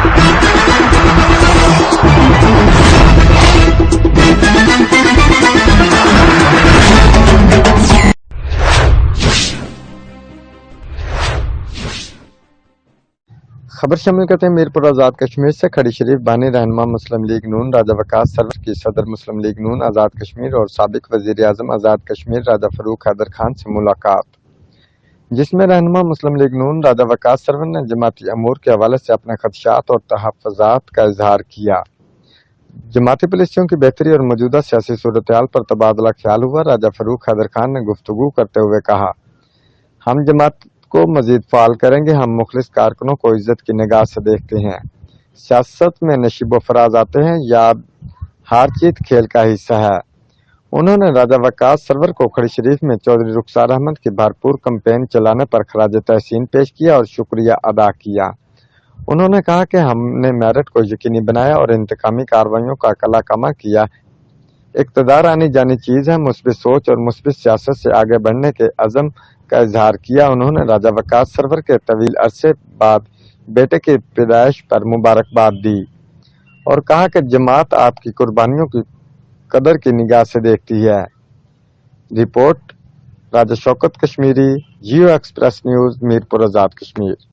خبر شامل کرتے ہیں میرپور آزاد کشمیر سے۔ کھڑی شریف بانی رہنما مسلم لیگ نون راجہ وقاص سرور کی صدر مسلم لیگ نون آزاد کشمیر اور سابق وزیر اعظم آزاد کشمیر راجہ فاروق حیدر خان سے ملاقات، جس میں رہنما مسلم لیگ نون راجہ وقاص سرور نے جماعتی امور کے حوالے سے اپنے خدشات اور تحفظات کا اظہار کیا۔ جماعتی پالیسیوں کی بہتری اور موجودہ سیاسی صورتحال پر تبادلہ خیال ہوا۔ راجہ فاروق حیدر خان نے گفتگو کرتے ہوئے کہا، ہم جماعت کو مزید فعال کریں گے۔ ہم مخلص کارکنوں کو عزت کی نگاہ سے دیکھتے ہیں۔ سیاست میں نشیب و فراز آتے ہیں، یاد ہار جیت کھیل کا حصہ ہے۔ انہوں نے راجہ وقاص سرور کو کھڑی شریف میں چودھری رخسار احمد کی بھرپور کمپین چلانے پر خراج تحسین پیش کیا اور شکریہ ادا کیا۔ انہوں نے کہا کہ ہم نے میرٹ کو یقینی بنایا اور انتقامی کارروائیوں کا قلع کما کیا۔ اقتدار آنی جانی چیز ہے۔ مثبت سوچ اور مثبت سیاست سے آگے بڑھنے کے عزم کا اظہار کیا۔ انہوں نے راجہ وقاص سرور کے طویل عرصے بعد بیٹے کی پیدائش پر مبارکباد دی اور کہا کہ جماعت آپ کی قربانیوں کی قدر کی نگاہ سے دیکھتی ہے۔ رپورٹ راجہ شوکت کشمیری، جیو ایکسپریس نیوز، میرپور آزاد کشمیر۔